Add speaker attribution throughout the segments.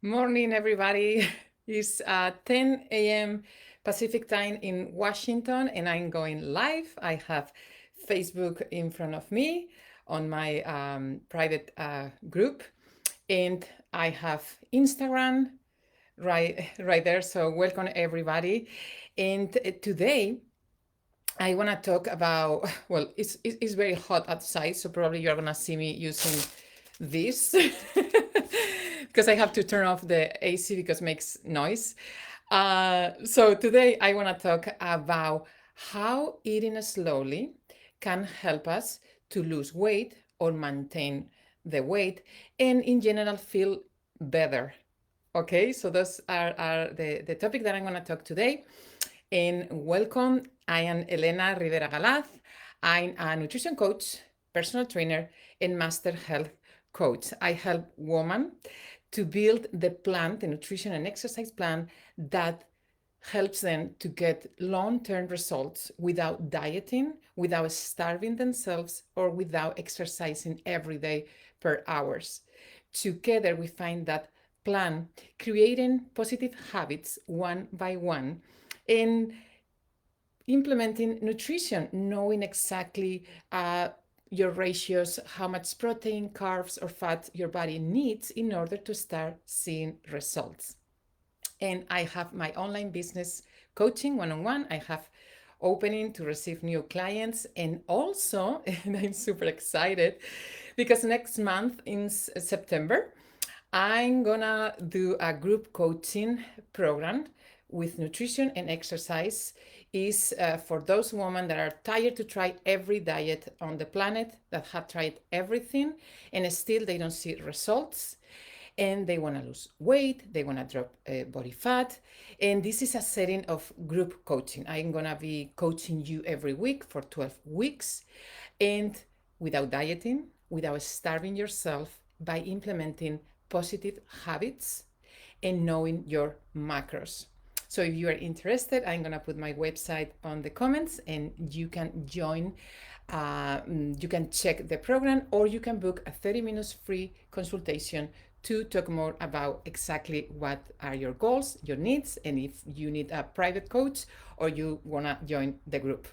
Speaker 1: Morning, everybody. It's 10 a.m. Pacific time in Washington, and I'm going live. I have Facebook in front of me on my private group, and I have Instagram right there. So welcome, everybody. And today I want to talk about, well, it's very hot outside, so probably you're going to see me using this because I have to turn off the AC because it makes noise. So today I want to talk about how eating slowly can help us to lose weight or maintain the weight and in general feel better. Okay, so those are the topic that I'm going to talk today. And welcome. I am Elena Rivera Galaz. I'm a nutrition coach, personal trainer, and master health coach. I help women to build the nutrition and exercise plan that helps them to get long-term results without dieting, without starving themselves, or without exercising every day per hours. Together, we find that plan creating positive habits one by one and implementing nutrition, knowing exactly your ratios, how much protein, carbs, or fat your body needs in order to start seeing results. And I have my online business coaching one-on-one. I have opening to receive new clients, and also, and I'm super excited because next month in September, I'm gonna do a group coaching program with nutrition and exercise. Is for those women that are tired to try every diet on the planet, that have tried everything and still they don't see results, and they want to lose weight, they want to drop body fat. And this is a setting of group coaching. I'm going to be coaching you every week for 12 weeks, and without dieting, without starving yourself, by implementing positive habits and knowing your macros. So if you are interested, I'm going to put my website on the comments and you can join. You can check the program, or you can book a 30 minutes free consultation to talk more about exactly what are your goals, your needs, and if you need a private coach or you want to join the group.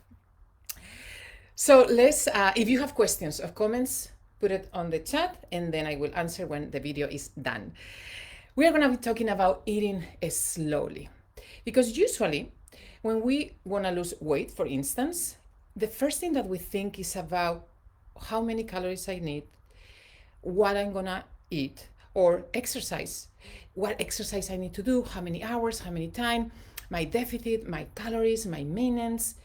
Speaker 1: So if you have questions or comments, put it on the chat and then I will answer when the video is done. We are going to be talking about eating slowly, because usually when we want to lose weight, for instance, the first thing that we think is about how many calories I need, what I'm going to eat, or exercise, what exercise I need to do, how many hours, how many time, my deficit, my calories, my maintenance.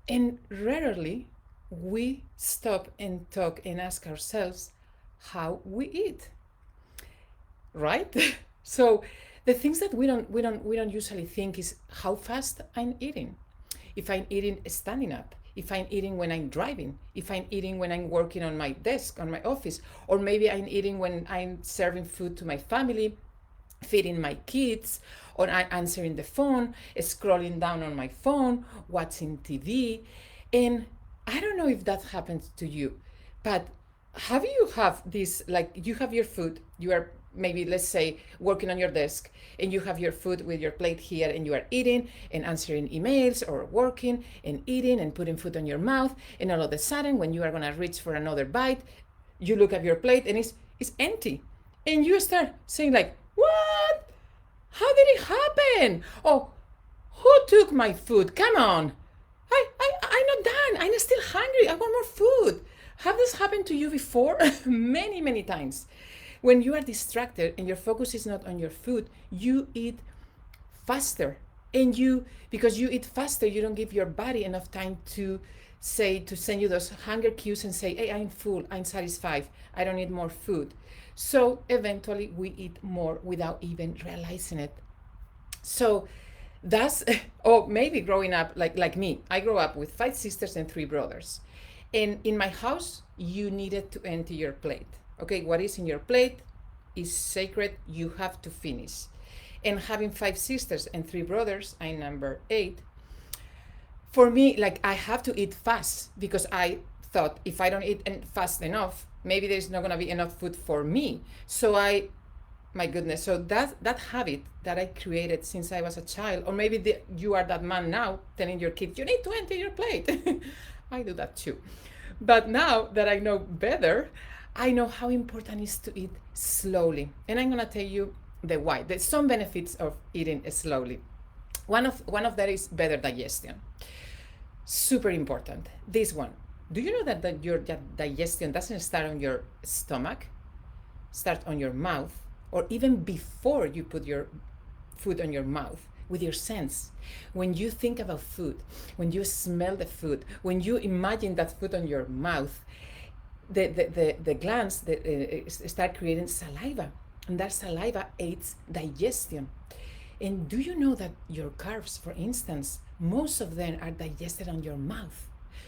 Speaker 1: And rarely we stop and talk and ask ourselves how we eat, right? So the things that we don't usually think is how fast I'm eating. If I'm eating standing up, if I'm eating when I'm driving, if I'm eating when I'm working on my desk, on my office, or maybe I'm eating when I'm serving food to my family, feeding my kids, or I'm answering the phone, scrolling down on my phone, watching TV. And I don't know if that happens to you, but have this, like, you have your food, you are maybe, let's say, working on your desk, and you have your food with your plate here, and you are eating and answering emails or working and eating and putting food on your mouth, and all of a sudden when you are going to reach for another bite, you look at your plate and it's empty, and you start saying like, what? How did it happen? Oh, who took my food? Come on. I'm not done. I'm still hungry. I want more food. Have this happened to you before? Many, many times. When you are distracted and your focus is not on your food, you eat faster. And because you eat faster, you don't give your body enough time to send you those hunger cues and say, hey, I'm full, I'm satisfied, I don't need more food. So eventually we eat more without even realizing it. So that's, or maybe growing up like me. I grew up with 5 sisters and 3 brothers. And in my house, you needed to empty your plate. Okay, what is in your plate is sacred. You have to finish. And having 5 sisters and 3 brothers, I'm number 8. For me, like, I have to eat fast because I thought if I don't eat fast enough, maybe there's not gonna be enough food for me. So I My goodness. So that habit that I created since I was a child, or maybe you are that man now telling your kid, you need to empty your plate. I do that too. But now that I know better, I know how important it is to eat slowly. And I'm gonna tell you the why. There's some benefits of eating slowly. One of that is better digestion. Super important. This one. Do you know that your digestion doesn't start on your stomach? Start on your mouth, or even before you put your food on your mouth, with your sense. When you think about food, when you smell the food, when you imagine that food on your mouth, the glands start creating saliva, and that saliva aids digestion. And do you know that your carbs, for instance, most of them are digested on your mouth?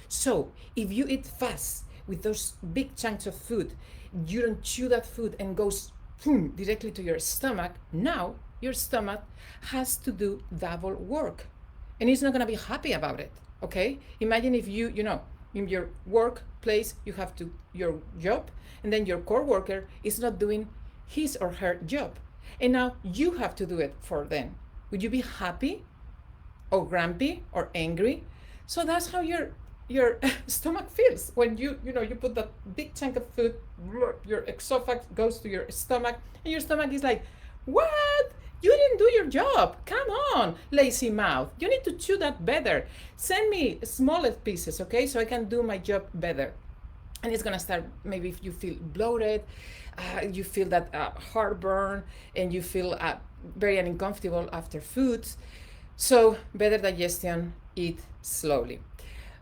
Speaker 1: So if you eat fast with those big chunks of food, you don't chew that food and goes boom, directly to your stomach. Now your stomach has to do double work, and it's not going to be happy about it. Okay, imagine if in your workplace you have to your job, and then your coworker is not doing his or her job, and now you have to do it for them. Would you be happy or grumpy or angry? So that's how your stomach feels when you put that big chunk of food. Your esophagus goes to your stomach, and your stomach is like, what? You didn't do your job. Come on, lazy mouth. You need to chew that better. Send me smaller pieces, okay, so I can do my job better. And it's gonna start, maybe if you feel bloated, you feel that heartburn, and you feel very uncomfortable after foods. So better digestion, eat slowly.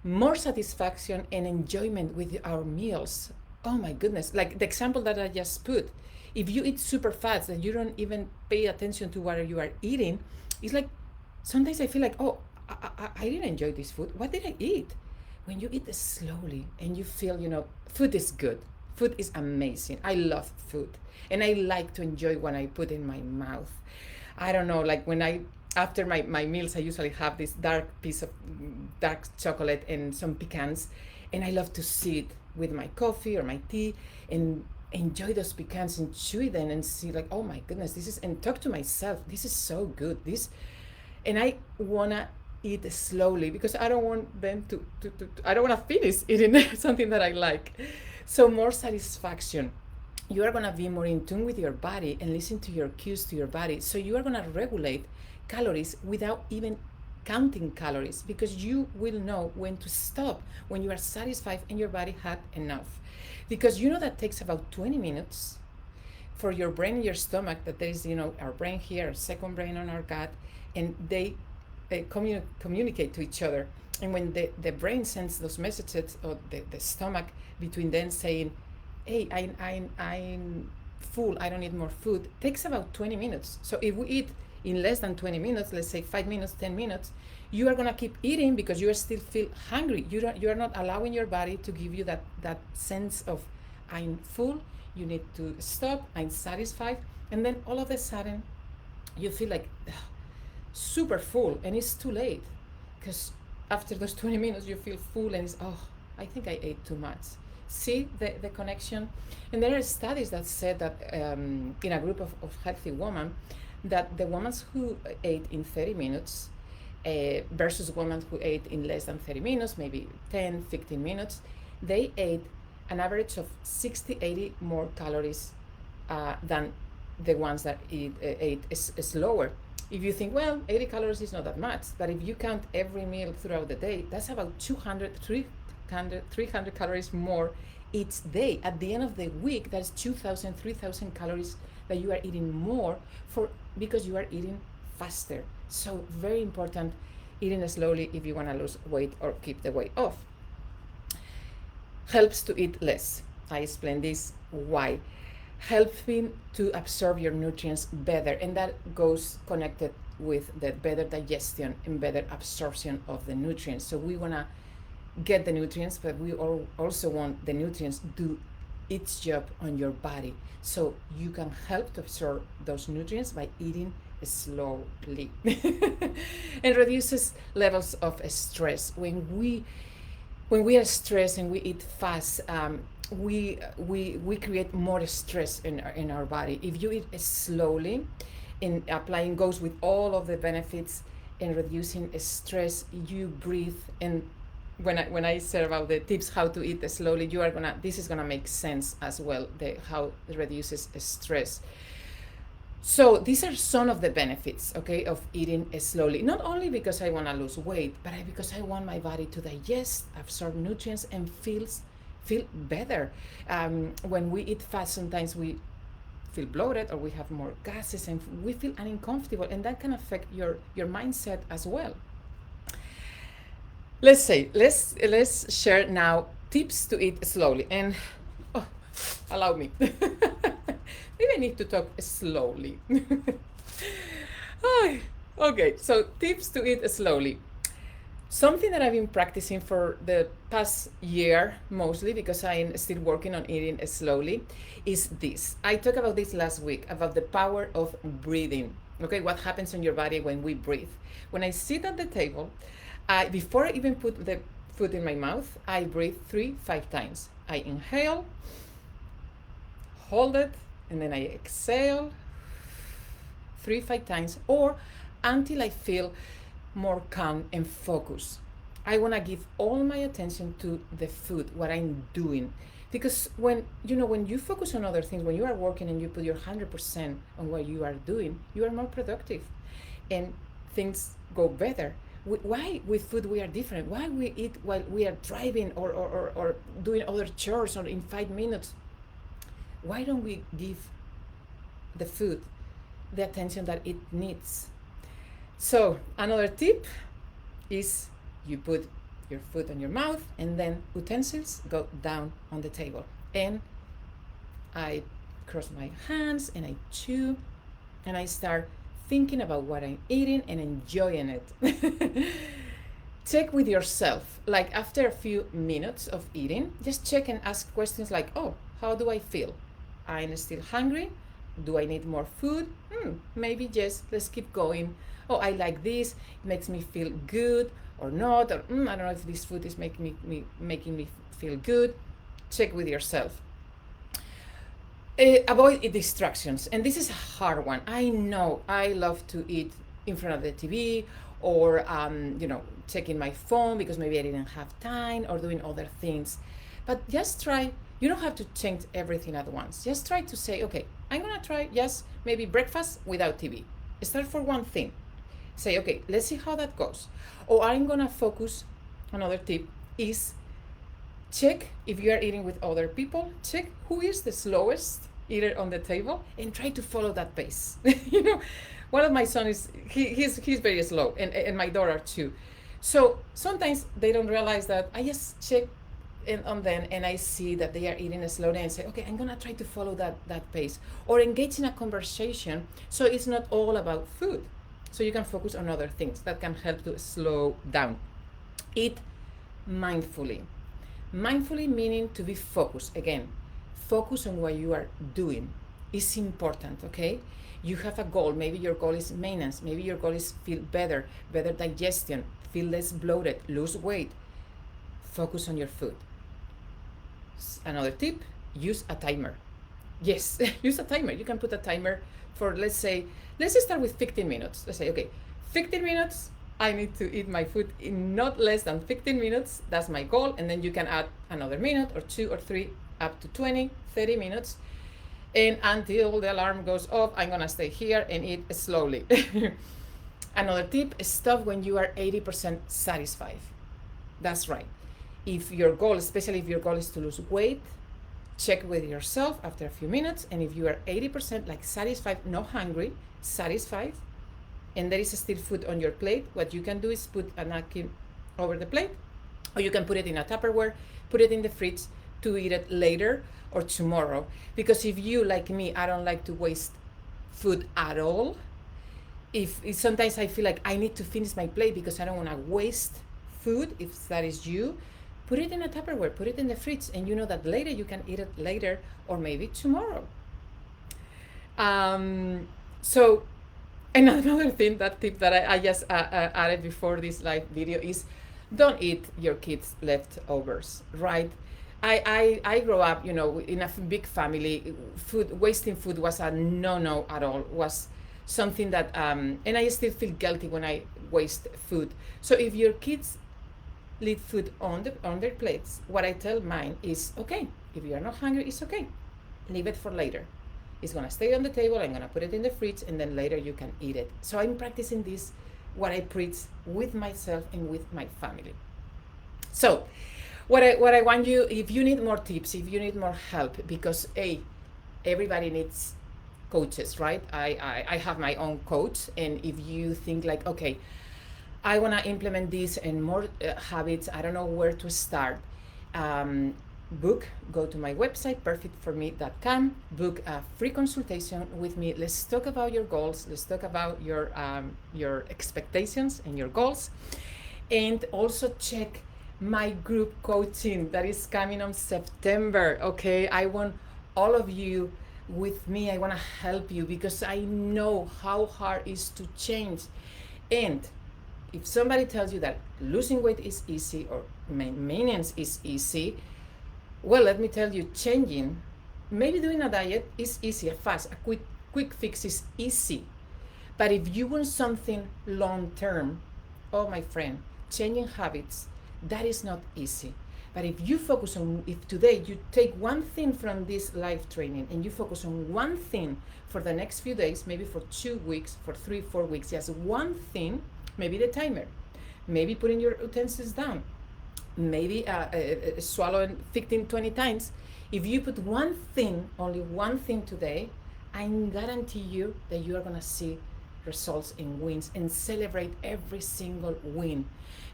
Speaker 1: More satisfaction and enjoyment with our meals. Oh my goodness, like the example that I just put. If you eat super fast and you don't even pay attention to what you are eating, it's like sometimes I feel like, oh, I didn't enjoy this food. What did I eat? When you eat slowly and you feel, food is good. Food is amazing. I love food. And I like to enjoy when I put in my mouth. I don't know, like after my meals, I usually have this dark piece of dark chocolate and some pecans. And I love to sit with my coffee or my tea and enjoy those pecans and chew them and see like, oh my goodness, and talk to myself, this is so good. And I wanna eat slowly because I don't want them to I don't wanna finish eating something that I like. So more satisfaction. You are gonna be more in tune with your body and listen to your cues to your body. So you are gonna regulate calories without even counting calories, because you will know when to stop when you are satisfied and your body had enough. Because that takes about 20 minutes for your brain and your stomach, that there is our brain here, our second brain on our gut, and they communicate to each other. And when the brain sends those messages, or the stomach between them saying, hey, I'm full, I don't need more food, takes about 20 minutes. So if we eat in less than 20 minutes, let's say 5 minutes, 10 minutes, you are going to keep eating because you still feel hungry. You are not allowing your body to give you that sense of, I'm full, you need to stop, I'm satisfied. And then all of a sudden, you feel like super full, and it's too late. Because after those 20 minutes, you feel full, and it's, I think I ate too much. See the connection? And there are studies that said that in a group of healthy women, that the women who ate in 30 minutes versus women who ate in less than 30 minutes, maybe 10, 15 minutes, they ate an average of 60, 80 more calories than the ones that ate slower. If you think, well, 80 calories is not that much, but if you count every meal throughout the day, that's about 200, 300 calories more each day. At the end of the week, that's 2,000, 3,000 calories that you are eating more because you are eating faster. So very important, eating slowly if you want to lose weight or keep the weight off. Helps to eat less. I explained this why. Helping to absorb your nutrients better, and that goes connected with the better digestion and better absorption of the nutrients. So we want to get the nutrients, but we also want the nutrients do its job on your body, so you can help to absorb those nutrients by eating slowly. And reduces levels of stress. When we are stressed and we eat fast, we create more stress in our body. If you eat slowly, in applying goes with all of the benefits in reducing stress, you breathe. And when I say about the tips how to eat slowly, you are gonna this is gonna make sense as well, the how it reduces stress. So these are some of the benefits, okay, of eating slowly. Not only because I want to lose weight, but because I want my body to digest, absorb nutrients, and feel better. When we eat fast, sometimes we feel bloated or we have more gases and we feel uncomfortable, and that can affect your mindset as well. Let's share now tips to eat slowly. And oh, allow me. Maybe I need to talk slowly. Okay, so tips to eat slowly. Something that I've been practicing for the past year, mostly because I'm still working on eating slowly, is this. I talked about this last week, about the power of breathing. Okay, what happens in your body when we breathe. When I sit at the table, before I even put the food in my mouth, I breathe 5 times. I inhale, hold it, and then I exhale 5 times, or until I feel more calm and focused. I want to give all my attention to the food, what I'm doing. Because when you focus on other things, when you are working and you put your 100% on what you are doing, you are more productive and things go better. Why with food we are different? Why we eat while we are driving or doing other chores or in 5 minutes? Why don't we give the food the attention that it needs? So another tip is you put your food on your mouth and then utensils go down on the table. And I cross my hands and I chew and I start thinking about what I'm eating and enjoying it. Check with yourself, like after a few minutes of eating, just check and ask questions like, oh, how do I feel? I'm still hungry. Do I need more food? Maybe yes, let's keep going. Oh, I like this, it makes me feel good or not, or I don't know if this food is making me feel good. Check with yourself. Avoid distractions, and this is a hard one. I know I love to eat in front of the TV or checking my phone because maybe I didn't have time or doing other things. But just try. You don't have to change everything at once. Just try to say, okay, I'm gonna try maybe breakfast without TV. Start for one thing. Say, okay, let's see how that goes. Or I'm gonna focus. Another tip is check if you are eating with other people. Check who is the slowest eater on the table and try to follow that pace. One of my sons he's very slow, and my daughter too. So sometimes they don't realize that I just check on them and I see that they are eating slowly and say, okay, I'm gonna try to follow that pace, or engage in a conversation so it's not all about food. So you can focus on other things that can help to slow down. Eat mindfully. Mindfully meaning to be focused. Again, focus on what you are doing. It's important, okay? You have a goal. Maybe your goal is maintenance. Maybe your goal is feel better digestion, feel less bloated, lose weight. Focus on your food. Another tip, use a timer. Yes, use a timer. You can put a timer for, let's start with 15 minutes. Let's say, okay, 15 minutes, I need to eat my food in not less than 15 minutes. That's my goal. And then you can add another minute or 2 or 3, up to 20, 30 minutes. And until the alarm goes off, I'm gonna stay here and eat slowly. Another tip, stop when you are 80% satisfied. That's right. If your goal, especially if your goal is to lose weight, check with yourself after a few minutes. And if you are 80% like satisfied, not hungry, satisfied, and there is still food on your plate, what you can do is put a napkin over the plate, or you can put it in a Tupperware, put it in the fridge to eat it later or tomorrow. Because if you, like me, I don't like to waste food at all. If sometimes I feel like I need to finish my plate because I don't want to waste food, if that is you, put it in a Tupperware, put it in the fridge, and you know that later you can eat it later or maybe tomorrow. So another thing, that tip that I just added before this live video is don't eat your kids' leftovers, right? I grew up, in a big family. Wasting food was a no at all. Was something that, and I still feel guilty when I waste food. So if your kids leave food on their plates, what I tell mine is, okay, if you are not hungry, it's okay. Leave it for later. It's gonna stay on the table. I'm gonna put it in the fridge, and then later you can eat it. So I'm practicing this, what I preach, with myself and with my family. So, what I want you, if you need more tips, if you need more help, because everybody needs coaches, right? I have my own coach, and if you think like, okay, I want to implement this and more habits, I don't know where to start. Go to my website, perfectforme.com, book a free consultation with me. Let's talk about your goals. Let's talk about your expectations and your goals. And also check my group coaching that is coming on September. Okay, I want all of you with me. I want to help you because I know how hard it is to change. And if somebody tells you that losing weight is easy or maintenance is easy, well, let me tell you, changing, maybe doing a diet is easy, fast, a quick fix is easy. But if you want something long term, oh my friend, changing habits, that is not easy. But if you focus on, if today you take one thing from this live training and you focus on one thing for the next few days, maybe for 2 weeks, for 3-4 weeks, just one thing, maybe the timer, maybe putting your utensils down, maybe swallowing 15-20 times. If you put one thing, only one thing today, I guarantee you that you are going to see results in wins and celebrate every single win,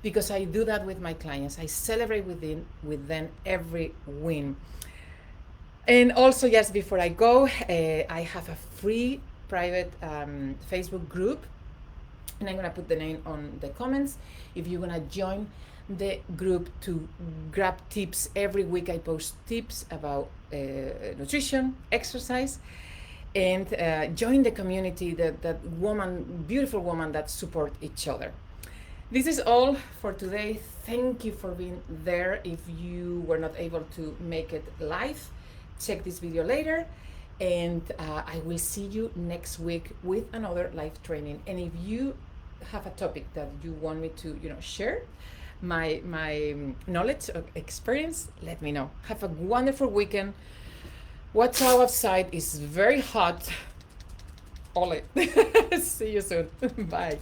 Speaker 1: because I do that with my clients. I celebrate with them every win. And also, yes, before I go, I have a free private Facebook group, and I'm gonna put the name on the comments. If you wanna join the group to grab tips, every week I post tips about nutrition, exercise, and join the community, that beautiful woman that support each other. This is all for today. Thank you for being there. If you were not able to make it live, check this video later, and I will see you next week with another live training. And if you have a topic that you want me to share my knowledge or experience, let me know. Have a wonderful weekend. Watch out outside, it's very hot. Ole. See you soon. Bye.